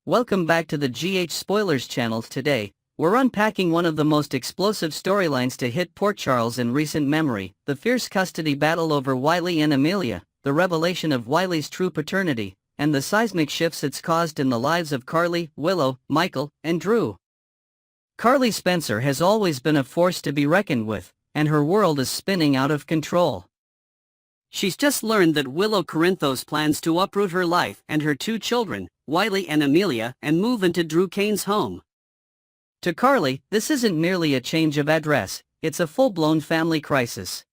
Welcome back to the GH Spoilers channel. Today, we're unpacking one of the most explosive storylines to hit Port Charles in recent memory, the fierce custody battle over Wiley and Amelia, the revelation of Wiley's true paternity, and the seismic shifts it's caused in the lives of Carly, Willow, Michael, and Drew. Carly Spencer has always been a force to be reckoned with, and her world is spinning out of control. She's just learned that Willow Corinthos plans to uproot her life and her two children, Wiley and Amelia, and move into Drew Kane's home. To Carly, this isn't merely a change of address, it's a full-blown family crisis.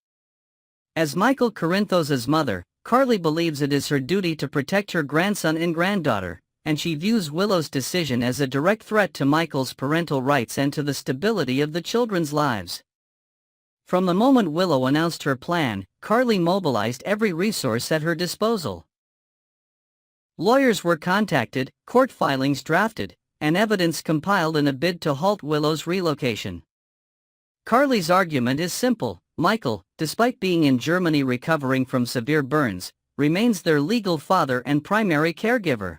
As Michael Corinthos' mother, Carly believes it is her duty to protect her grandson and granddaughter, and she views Willow's decision as a direct threat to Michael's parental rights and to the stability of the children's lives. From the moment Willow announced her plan, Carly mobilized every resource at her disposal. Lawyers were contacted, court filings drafted, and evidence compiled in a bid to halt Willow's relocation. Carly's argument is simple: Michael, despite being in Germany recovering from severe burns, remains their legal father and primary caregiver.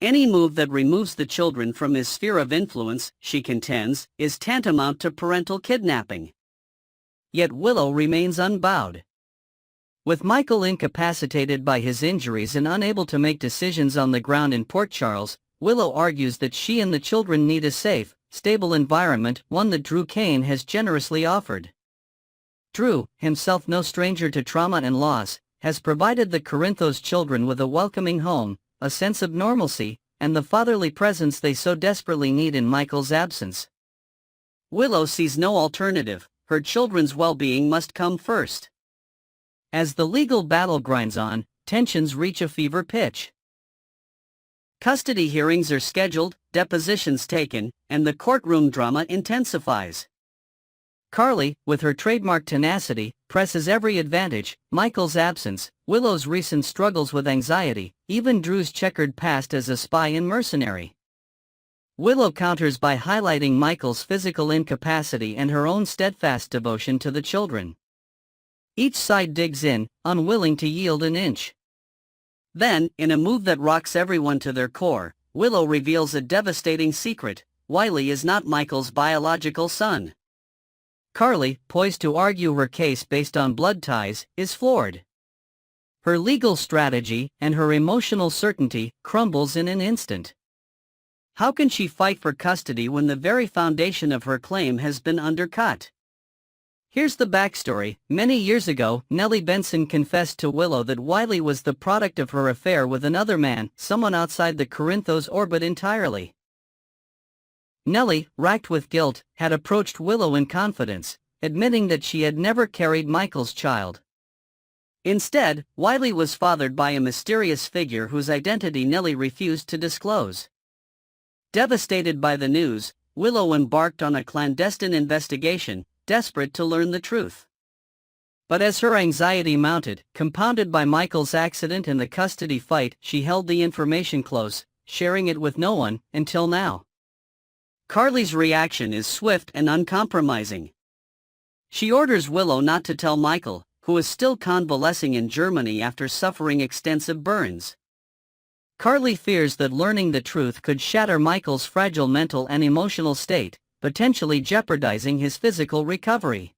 Any move that removes the children from his sphere of influence, she contends, is tantamount to parental kidnapping. Yet Willow remains unbowed. With Michael incapacitated by his injuries and unable to make decisions on the ground in Port Charles, Willow argues that she and the children need a safe, stable environment, one that Drew Kane has generously offered. Drew, himself no stranger to trauma and loss, has provided the Corinthos children with a welcoming home, a sense of normalcy, and the fatherly presence they so desperately need in Michael's absence. Willow sees no alternative. Her children's well-being must come first. As the legal battle grinds on, tensions reach a fever pitch. Custody hearings are scheduled, depositions taken, and the courtroom drama intensifies. Carly, with her trademark tenacity, presses every advantage: Michael's absence, Willow's recent struggles with anxiety, even Drew's checkered past as a spy and mercenary. Willow counters by highlighting Michael's physical incapacity and her own steadfast devotion to the children. Each side digs in, unwilling to yield an inch. Then, in a move that rocks everyone to their core, Willow reveals a devastating secret: Wiley is not Michael's biological son. Carly, poised to argue her case based on blood ties, is floored. Her legal strategy and her emotional certainty crumbles in an instant. How can she fight for custody when the very foundation of her claim has been undercut? Here's the backstory. Many years ago, Nellie Benson confessed to Willow that Wiley was the product of her affair with another man, someone outside the Corinthos orbit entirely. Nellie, racked with guilt, had approached Willow in confidence, admitting that she had never carried Michael's child. Instead, Wiley was fathered by a mysterious figure whose identity Nellie refused to disclose. Devastated by the news, Willow embarked on a clandestine investigation, desperate to learn the truth. But as her anxiety mounted, compounded by Michael's accident and the custody fight, she held the information close, sharing it with no one, until now. Carly's reaction is swift and uncompromising. She orders Willow not to tell Michael, who is still convalescing in Germany after suffering extensive burns. Carly fears that learning the truth could shatter Michael's fragile mental and emotional state, potentially jeopardizing his physical recovery.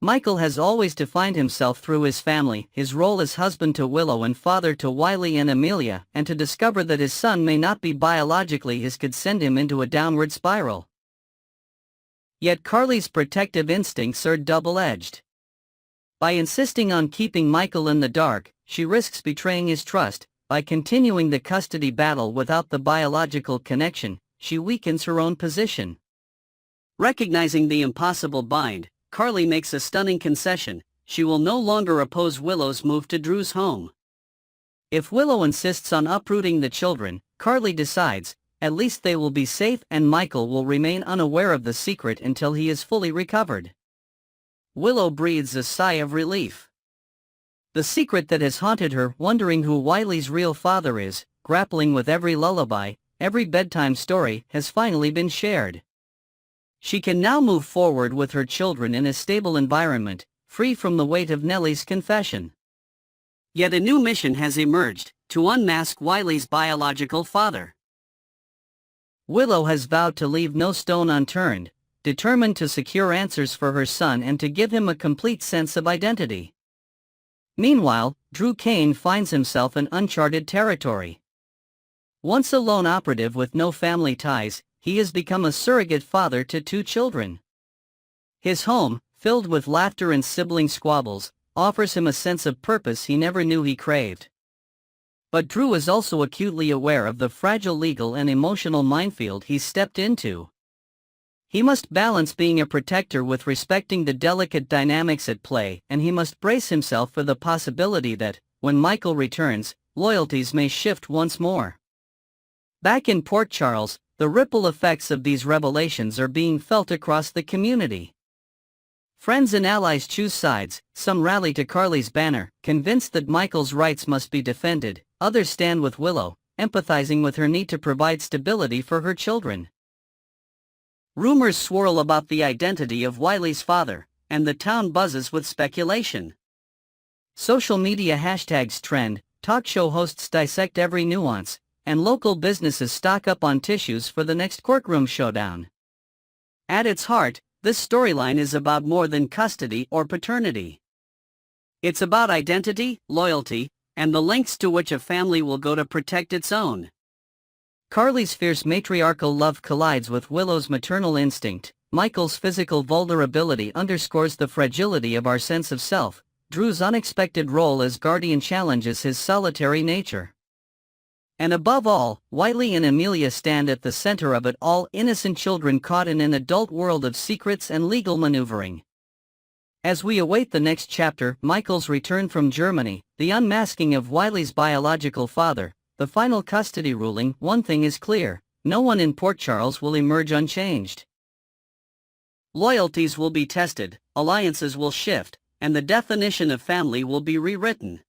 Michael has always defined himself through his family, his role as husband to Willow and father to Wiley and Amelia, and to discover that his son may not be biologically his could send him into a downward spiral. Yet Carly's protective instincts are double-edged. By insisting on keeping Michael in the dark, she risks betraying his trust. By continuing the custody battle without the biological connection, she weakens her own position. Recognizing the impossible bind, Carly makes a stunning concession: she will no longer oppose Willow's move to Drew's home. If Willow insists on uprooting the children, Carly decides, at least they will be safe and Michael will remain unaware of the secret until he is fully recovered. Willow breathes a sigh of relief. The secret that has haunted her, wondering who Wiley's real father is, grappling with every lullaby, every bedtime story, has finally been shared. She can now move forward with her children in a stable environment, free from the weight of Nellie's confession. Yet a new mission has emerged: to unmask Wiley's biological father. Willow has vowed to leave no stone unturned, determined to secure answers for her son and to give him a complete sense of identity. Meanwhile, Drew Kane finds himself in uncharted territory. Once a lone operative with no family ties, he has become a surrogate father to 2 children. His home, filled with laughter and sibling squabbles, offers him a sense of purpose he never knew he craved. But Drew is also acutely aware of the fragile legal and emotional minefield he's stepped into. He must balance being a protector with respecting the delicate dynamics at play, and he must brace himself for the possibility that, when Michael returns, loyalties may shift once more. Back in Port Charles, the ripple effects of these revelations are being felt across the community. Friends and allies choose sides, some rally to Carly's banner, convinced that Michael's rights must be defended, others stand with Willow, empathizing with her need to provide stability for her children. Rumors swirl about the identity of Wiley's father, and the town buzzes with speculation. Social media hashtags trend, talk show hosts dissect every nuance, and local businesses stock up on tissues for the next courtroom showdown. At its heart, this storyline is about more than custody or paternity. It's about identity, loyalty, and the lengths to which a family will go to protect its own. Carly's fierce matriarchal love collides with Willow's maternal instinct. Michael's physical vulnerability underscores the fragility of our sense of self. Drew's unexpected role as guardian challenges his solitary nature. And above all, Wiley and Amelia stand at the center of it all, innocent children caught in an adult world of secrets and legal maneuvering. As we await the next chapter, Michael's return from Germany, the unmasking of Wiley's biological father, the final custody ruling, one thing is clear: no one in Port Charles will emerge unchanged. Loyalties will be tested, alliances will shift, and the definition of family will be rewritten.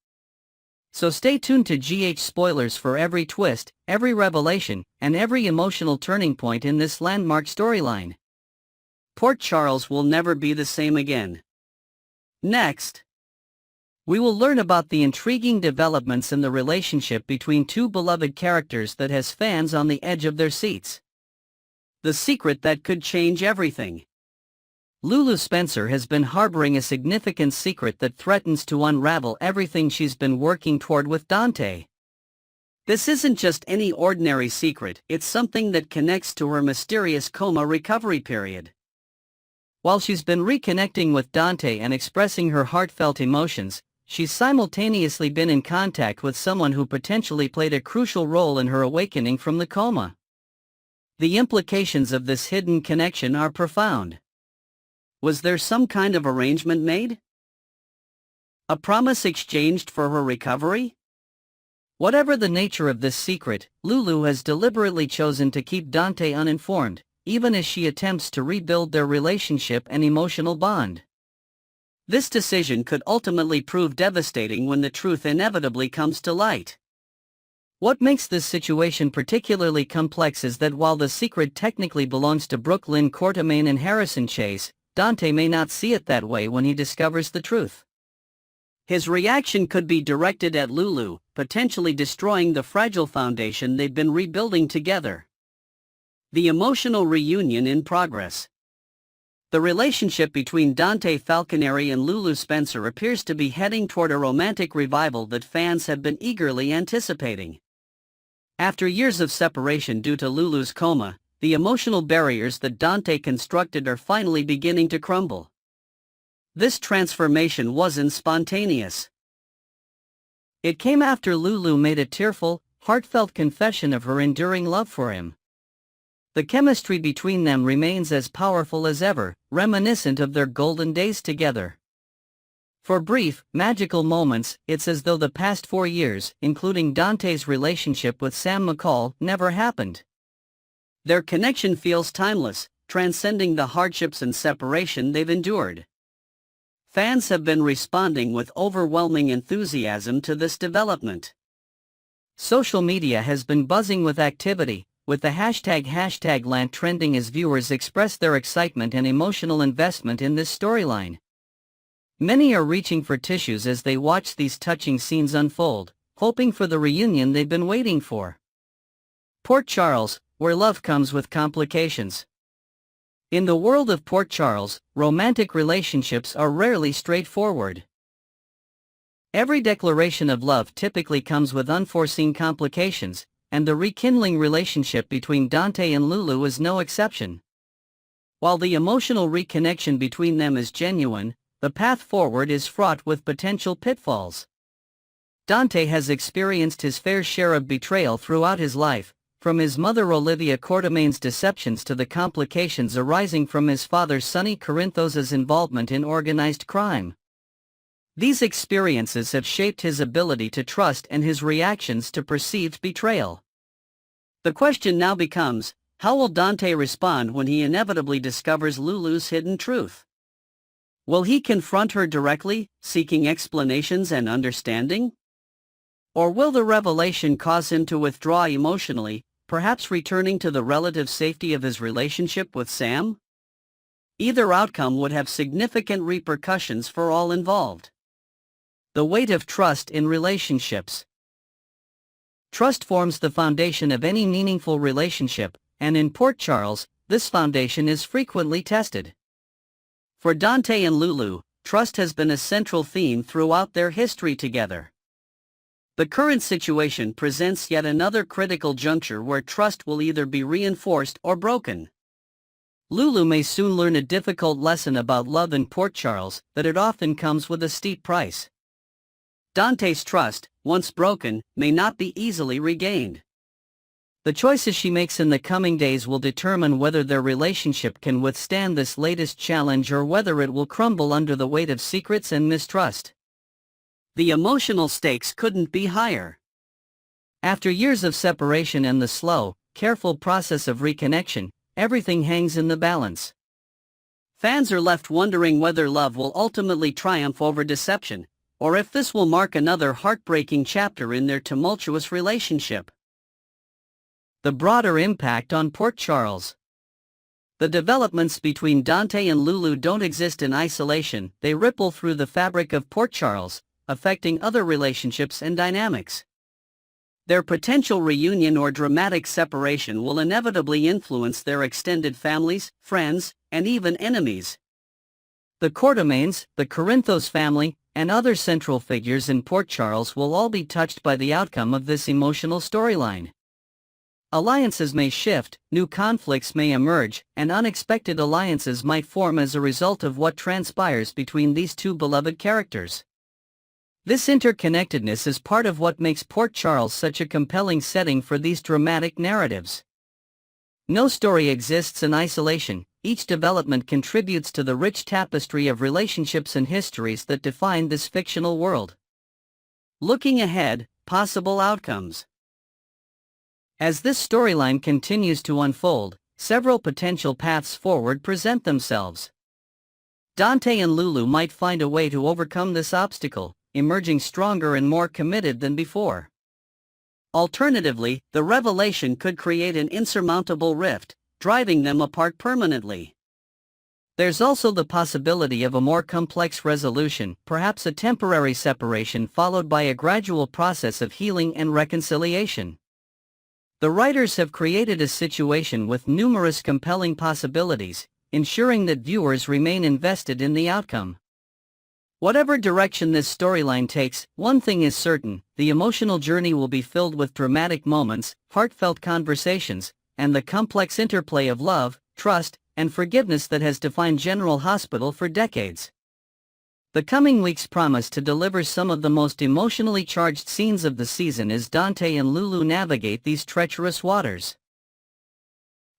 So stay tuned to GH Spoilers for every twist, every revelation, and every emotional turning point in this landmark storyline. Port Charles will never be the same again. Next, we will learn about the intriguing developments in the relationship between 2 beloved characters that has fans on the edge of their seats. The secret that could change everything. Lulu Spencer has been harboring a significant secret that threatens to unravel everything she's been working toward with Dante. This isn't just any ordinary secret, it's something that connects to her mysterious coma recovery period. While she's been reconnecting with Dante and expressing her heartfelt emotions, she's simultaneously been in contact with someone who potentially played a crucial role in her awakening from the coma. The implications of this hidden connection are profound. Was there some kind of arrangement made? A promise exchanged for her recovery? Whatever the nature of this secret, Lulu has deliberately chosen to keep Dante uninformed, even as she attempts to rebuild their relationship and emotional bond. This decision could ultimately prove devastating when the truth inevitably comes to light. What makes this situation particularly complex is that while the secret technically belongs to Brooklyn Courtemain and Harrison Chase, Dante may not see it that way when he discovers the truth. His reaction could be directed at Lulu, potentially destroying the fragile foundation they've been rebuilding together. The emotional reunion in progress. The relationship between Dante Falconeri and Lulu Spencer appears to be heading toward a romantic revival that fans have been eagerly anticipating. After years of separation due to Lulu's coma, the emotional barriers that Dante constructed are finally beginning to crumble. This transformation wasn't spontaneous. It came after Lulu made a tearful, heartfelt confession of her enduring love for him. The chemistry between them remains as powerful as ever, reminiscent of their golden days together. For brief, magical moments, it's as though the past 4 years, including Dante's relationship with Sam McCall, never happened. Their connection feels timeless, transcending the hardships and separation they've endured. Fans have been responding with overwhelming enthusiasm to this development. Social media has been buzzing with activity, with the hashtag #LANT trending as viewers express their excitement and emotional investment in this storyline. Many are reaching for tissues as they watch these touching scenes unfold, hoping for the reunion they've been waiting for. Port Charles, where love comes with complications. In the world of Port Charles, romantic relationships are rarely straightforward. Every declaration of love typically comes with unforeseen complications, and the rekindling relationship between Dante and Lulu is no exception. While the emotional reconnection between them is genuine, the path forward is fraught with potential pitfalls. Dante has experienced his fair share of betrayal throughout his life, from his mother Olivia Courtemain's deceptions to the complications arising from his father Sonny Corinthos' involvement in organized crime. These experiences have shaped his ability to trust and his reactions to perceived betrayal. The question now becomes, how will Dante respond when he inevitably discovers Lulu's hidden truth? Will he confront her directly, seeking explanations and understanding? Or will the revelation cause him to withdraw emotionally, perhaps returning to the relative safety of his relationship with Sam? Either outcome would have significant repercussions for all involved. The weight of trust in relationships. Trust forms the foundation of any meaningful relationship, and in Port Charles, this foundation is frequently tested. For Dante and Lulu, trust has been a central theme throughout their history together. The current situation presents yet another critical juncture where trust will either be reinforced or broken. Lulu may soon learn a difficult lesson about love in Port Charles, that it often comes with a steep price. Dante's trust, once broken, may not be easily regained. The choices she makes in the coming days will determine whether their relationship can withstand this latest challenge or whether it will crumble under the weight of secrets and mistrust. The emotional stakes couldn't be higher. After years of separation and the slow, careful process of reconnection, everything hangs in the balance. Fans are left wondering whether love will ultimately triumph over deception, or if this will mark another heartbreaking chapter in their tumultuous relationship. The broader impact on Port Charles. The developments between Dante and Lulu don't exist in isolation, they ripple through the fabric of Port Charles, affecting other relationships and dynamics. Their potential reunion or dramatic separation will inevitably influence their extended families, friends, and even enemies. The Courtemains, the Corinthos family, and other central figures in Port Charles will all be touched by the outcome of this emotional storyline. Alliances may shift, new conflicts may emerge, and unexpected alliances might form as a result of what transpires between these two beloved characters. This interconnectedness is part of what makes Port Charles such a compelling setting for these dramatic narratives. No story exists in isolation, each development contributes to the rich tapestry of relationships and histories that define this fictional world. Looking ahead, possible outcomes. As this storyline continues to unfold, several potential paths forward present themselves. Dante and Lulu might find a way to overcome this obstacle, emerging stronger and more committed than before. Alternatively, the revelation could create an insurmountable rift, driving them apart permanently. There's also the possibility of a more complex resolution, perhaps a temporary separation followed by a gradual process of healing and reconciliation. The writers have created a situation with numerous compelling possibilities, ensuring that viewers remain invested in the outcome. Whatever direction this storyline takes, one thing is certain: the emotional journey will be filled with dramatic moments, heartfelt conversations, and the complex interplay of love, trust, and forgiveness that has defined General Hospital for decades. The coming weeks promise to deliver some of the most emotionally charged scenes of the season as Dante and Lulu navigate these treacherous waters.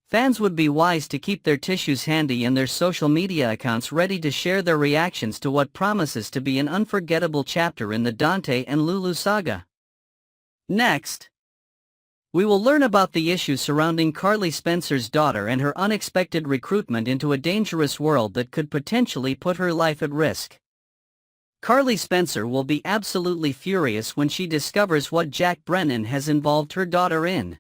Fans would be wise to keep their tissues handy and their social media accounts ready to share their reactions to what promises to be an unforgettable chapter in the Dante and Lulu saga. Next, we will learn about the issues surrounding Carly Spencer's daughter and her unexpected recruitment into a dangerous world that could potentially put her life at risk. Carly Spencer will be absolutely furious when she discovers what Jack Brennan has involved her daughter in.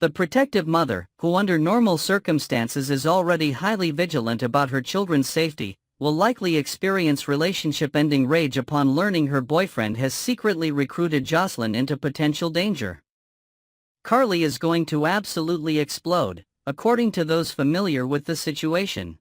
The protective mother, who under normal circumstances is already highly vigilant about her children's safety, will likely experience relationship-ending rage upon learning her boyfriend has secretly recruited Jocelyn into potential danger. Carly is going to absolutely explode, according to those familiar with the situation.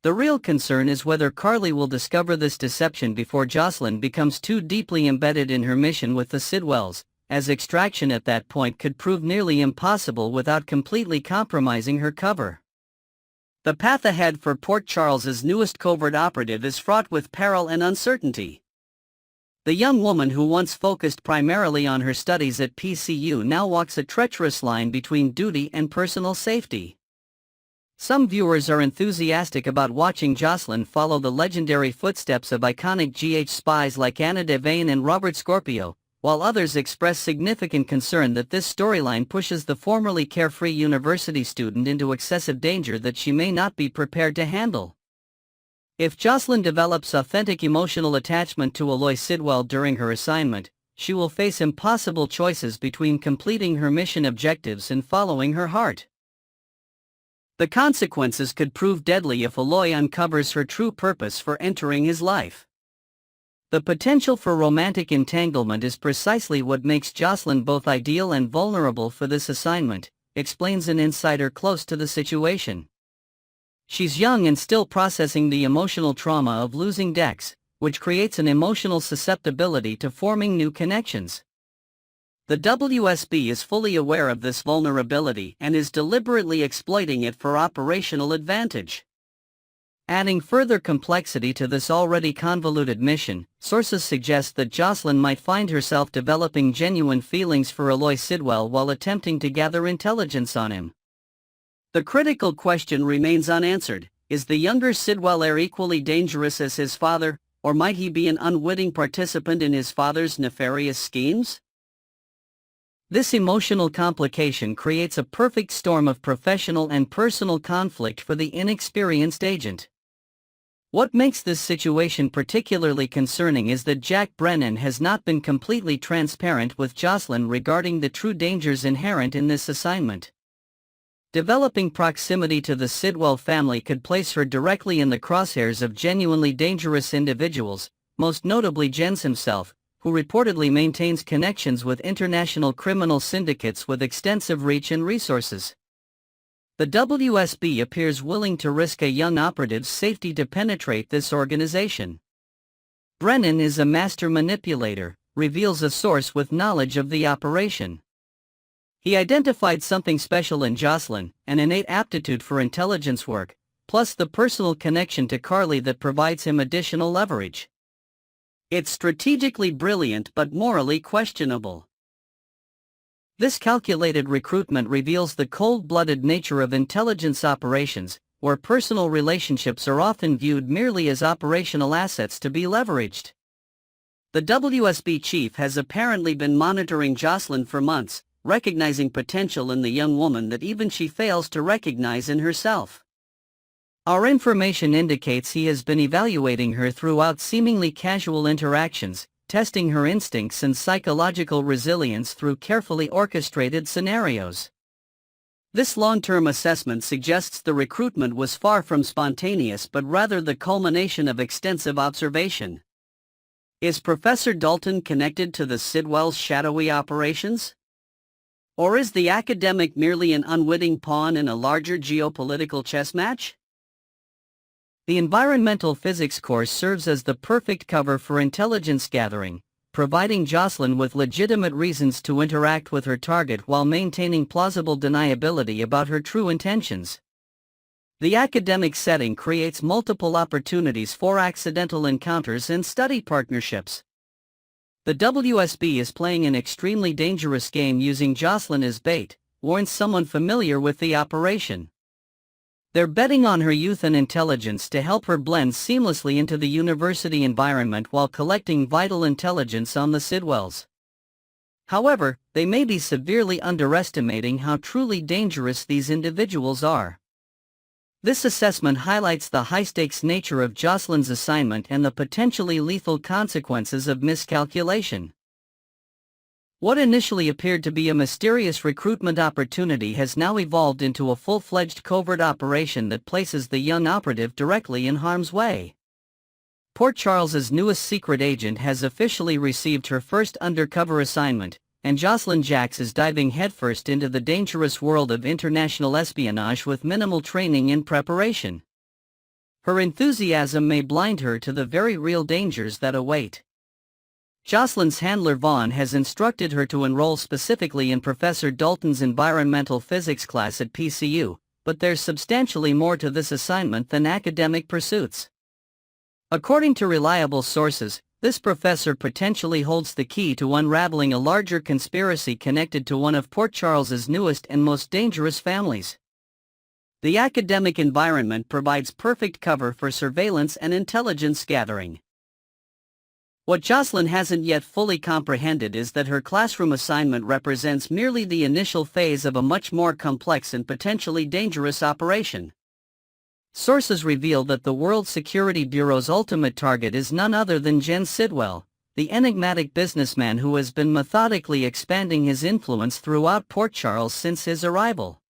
The real concern is whether Carly will discover this deception before Jocelyn becomes too deeply embedded in her mission with the Sidwells, as extraction at that point could prove nearly impossible without completely compromising her cover. The path ahead for Port Charles's newest covert operative is fraught with peril and uncertainty. The young woman who once focused primarily on her studies at PCU now walks a treacherous line between duty and personal safety. Some viewers are enthusiastic about watching Jocelyn follow the legendary footsteps of iconic GH spies like Anna Devane and Robert Scorpio, while others express significant concern that this storyline pushes the formerly carefree university student into excessive danger that she may not be prepared to handle. If Jocelyn develops authentic emotional attachment to Aloy Sidwell during her assignment, she will face impossible choices between completing her mission objectives and following her heart. The consequences could prove deadly if Aloy uncovers her true purpose for entering his life. The potential for romantic entanglement is precisely what makes Jocelyn both ideal and vulnerable for this assignment, explains an insider close to the situation. She's young and still processing the emotional trauma of losing Dex, which creates an emotional susceptibility to forming new connections. The WSB is fully aware of this vulnerability and is deliberately exploiting it for operational advantage. Adding further complexity to this already convoluted mission, sources suggest that Jocelyn might find herself developing genuine feelings for Aloy Sidwell while attempting to gather intelligence on him. The critical question remains unanswered: is the younger Sidwell heir equally dangerous as his father, or might he be an unwitting participant in his father's nefarious schemes? This emotional complication creates a perfect storm of professional and personal conflict for the inexperienced agent. What makes this situation particularly concerning is that Jack Brennan has not been completely transparent with Jocelyn regarding the true dangers inherent in this assignment. Developing proximity to the Sidwell family could place her directly in the crosshairs of genuinely dangerous individuals, most notably Jens himself, who reportedly maintains connections with international criminal syndicates with extensive reach and resources. The WSB appears willing to risk a young operative's safety to penetrate this organization. Brennan is a master manipulator, reveals a source with knowledge of the operation. He identified something special in Jocelyn, an innate aptitude for intelligence work, plus the personal connection to Carly that provides him additional leverage. It's strategically brilliant but morally questionable. This calculated recruitment reveals the cold-blooded nature of intelligence operations, where personal relationships are often viewed merely as operational assets to be leveraged. The WSB chief has apparently been monitoring Jocelyn for months, recognizing potential in the young woman that even she fails to recognize in herself. Our information indicates he has been evaluating her throughout seemingly casual interactions, testing her instincts and psychological resilience through carefully orchestrated scenarios. This long-term assessment suggests the recruitment was far from spontaneous but rather the culmination of extensive observation. Is Professor Dalton connected to the Sidwell's shadowy operations? Or is the academic merely an unwitting pawn in a larger geopolitical chess match? The environmental physics course serves as the perfect cover for intelligence gathering, providing Jocelyn with legitimate reasons to interact with her target while maintaining plausible deniability about her true intentions. The academic setting creates multiple opportunities for accidental encounters and study partnerships. The WSB is playing an extremely dangerous game using Jocelyn as bait, warns someone familiar with the operation. They're betting on her youth and intelligence to help her blend seamlessly into the university environment while collecting vital intelligence on the Sidwells. However, they may be severely underestimating how truly dangerous these individuals are. This assessment highlights the high-stakes nature of Jocelyn's assignment and the potentially lethal consequences of miscalculation. What initially appeared to be a mysterious recruitment opportunity has now evolved into a full-fledged covert operation that places the young operative directly in harm's way. Port Charles's newest secret agent has officially received her first undercover assignment, and Jocelyn Jacks is diving headfirst into the dangerous world of international espionage with minimal training in preparation. Her enthusiasm may blind her to the very real dangers that await. Jocelyn's handler Vaughn has instructed her to enroll specifically in Professor Dalton's environmental physics class at PCU, but there's substantially more to this assignment than academic pursuits. According to reliable sources, this professor potentially holds the key to unraveling a larger conspiracy connected to one of Port Charles's newest and most dangerous families. The academic environment provides perfect cover for surveillance and intelligence gathering. What Jocelyn hasn't yet fully comprehended is that her classroom assignment represents merely the initial phase of a much more complex and potentially dangerous operation. Sources reveal that the World Security Bureau's ultimate target is none other than Jen Sidwell, the enigmatic businessman who has been methodically expanding his influence throughout Port Charles since his arrival.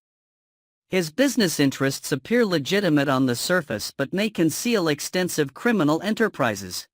His business interests appear legitimate on the surface but may conceal extensive criminal enterprises.